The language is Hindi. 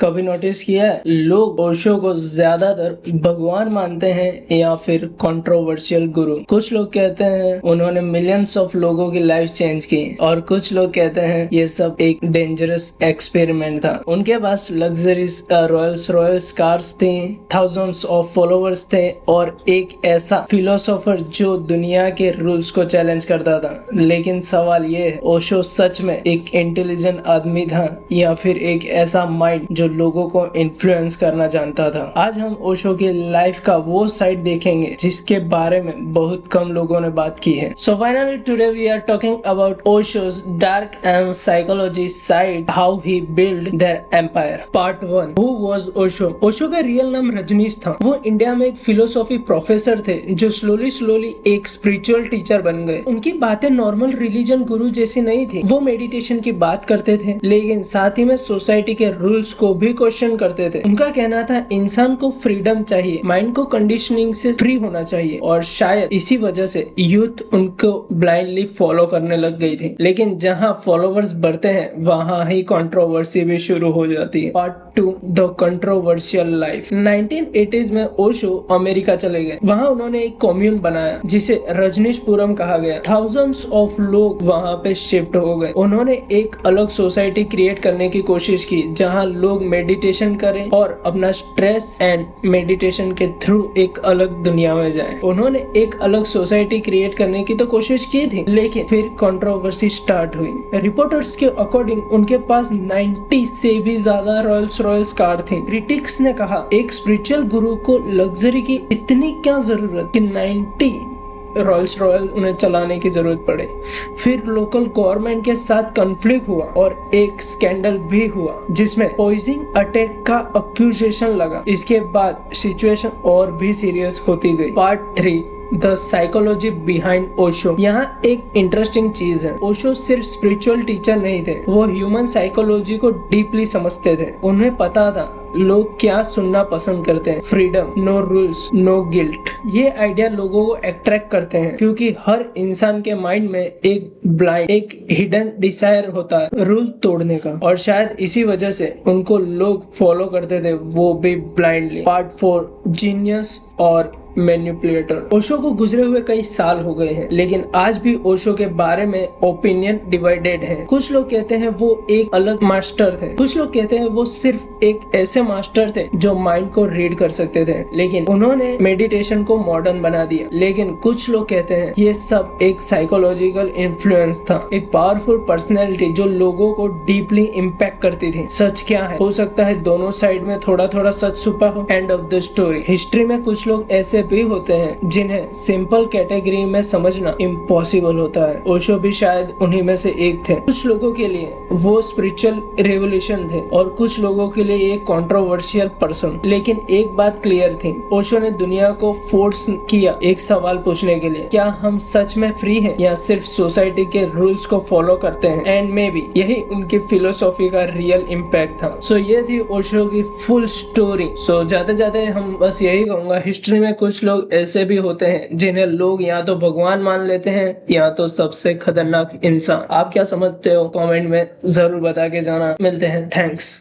कभी नोटिस किया है लोग ओशो को ज्यादातर भगवान मानते हैं या फिर कंट्रोवर्शियल गुरु। कुछ लोग कहते हैं उन्होंने मिलियंस ऑफ लोगों की लाइफ चेंज की और कुछ लोग कहते हैं ये सब एक डेंजरस एक्सपेरिमेंट था। उनके पास लग्जरीज रॉयल्स रॉयल्स कार्स थी, थाउजेंड्स ऑफ फॉलोअर्स थे और एक ऐसा फिलोसोफर जो दुनिया के रूल्स को चैलेंज करता था। लेकिन सवाल ये है, ओशो सच में एक इंटेलिजेंट आदमी था या फिर एक ऐसा माइंड जो लोगों को इन्फ्लुएंस करना जानता था। आज हम ओशो की लाइफ का वो साइड देखेंगे जिसके बारे में बहुत कम लोगों ने बात की है। So finally today we are talking about ओशो's dark and psychology side, how he built their empire. Part 1. Who was Osho? Osho का रियल नाम रजनीश था। वो इंडिया में एक फिलोसॉफी प्रोफेसर थे जो स्लोली एक स्पिरिचुअल टीचर बन गए। उनकी बातें नॉर्मल रिलीजन गुरु जैसी नहीं थी। वो मेडिटेशन की बात करते थे लेकिन साथ ही में सोसाइटी के रूल्स को भी क्वेश्चन करते थे। उनका कहना था इंसान को फ्रीडम चाहिए, माइंड को कंडीशनिंग से फ्री होना चाहिए और शायद इसी वजह से यूथ उनको ब्लाइंडली फॉलो करने लग गई थी। लेकिन जहाँ फॉलोवर्स बढ़ते हैं वहाँ ही कंट्रोवर्सी भी शुरू हो जाती है। Part 2 the controversial life. 1980s में ओशो अमेरिका चले गए। वहाँ उन्होंने एक कम्यून बनाया जिसे रजनीशपुरम कहा गया। थाउजेंड्स ऑफ लोग वहाँ पे शिफ्ट हो गए। उन्होंने एक अलग सोसाइटी क्रिएट करने की कोशिश की जहाँ लोग मेडिटेशन करें और अपना स्ट्रेस एंड मेडिटेशन के थ्रू एक अलग दुनिया में जाएं। उन्होंने एक अलग सोसाइटी क्रिएट करने की तो कोशिश की थी लेकिन फिर कंट्रोवर्सी स्टार्ट हुई। रिपोर्टर्स के अकॉर्डिंग उनके पास 90 से भी ज्यादा रॉयल्स रॉयल्स कार थी। क्रिटिक्स ने कहा एक स्पिरिचुअल गुरु को लग्जरी की इतनी क्या जरूरत कि 90 रॉयल्स रॉयल उन्हें चलाने की जरूरत पड़े। फिर लोकल गवर्नमेंट के साथ कॉन्फ्लिक्ट हुआ और एक स्कैंडल भी हुआ जिसमें पॉइजनिंग अटैक का अक्यूजेशन लगा। इसके बाद सिचुएशन और भी सीरियस होती गई। Part 3 the psychology behind Osho. यहाँ एक इंटरेस्टिंग चीज है, ओशो सिर्फ स्पिरिचुअल टीचर नहीं थे, वो ह्यूमन साइकोलॉजी को डीपली समझते थे। उन्हें पता था लोग क्या सुनना पसंद करते हैं, freedom, no rules, no guilt. ये आइडिया लोगों को अट्रैक्ट करते हैं क्योंकि हर इंसान के माइंड में एक हिडन डिजायर होता है रूल तोड़ने का और शायद इसी वजह से उनको लोग फॉलो करते थे, वो भी ब्लाइंडली। पार्ट 4 जीनियस और मैनिपुलेटर। ओशो को गुजरे हुए कई साल हो गए हैं लेकिन आज भी ओशो के बारे में ओपिनियन डिवाइडेड है। कुछ लोग कहते हैं वो एक अलग मास्टर थे, कुछ लोग कहते हैं वो सिर्फ एक ऐसे मास्टर थे जो माइंड को रीड कर सकते थे लेकिन उन्होंने मेडिटेशन को मॉडर्न बना दिया। लेकिन कुछ लोग कहते हैं ये सब एक साइकोलॉजिकल इन्फ्लुएंस था, एक पावरफुल पर्सनैलिटी जो लोगों को डीपली इम्पैक्ट करती थी। सच क्या है? हो सकता है दोनों साइड में थोड़ा थोड़ा सच छुपा हो। End of the story. History में कुछ लोग ऐसे भी होते हैं जिन्हें सिंपल कैटेगरी में समझना इम्पॉसिबल होता है। ओशो भी शायद उन्हीं में से एक थे। कुछ लोगों के लिए वो स्पिरिचुअल रेवोल्यूशन थे और कुछ लोगों के लिए एक कंट्रोवर्शियल पर्सन। लेकिन एक बात क्लियर थी, ओशो ने दुनिया को फोर्स किया एक सवाल पूछने के लिए, क्या हम सच में फ्री हैं या सिर्फ सोसाइटी के रूल्स को फॉलो करते हैं? एंड मे बी यही उनकी फिलोसॉफी का रियल इम्पैक्ट था। सो ये थी ओशो की फुल स्टोरी। सो जाते जाते हम बस यही कहूंगा, हिस्ट्री में कुछ लोग ऐसे भी होते हैं जिन्हें लोग या तो भगवान मान लेते हैं या तो सबसे खतरनाक इंसान। आप क्या समझते हो? कमेंट में जरूर बता के जाना। मिलते हैं। थैंक्स।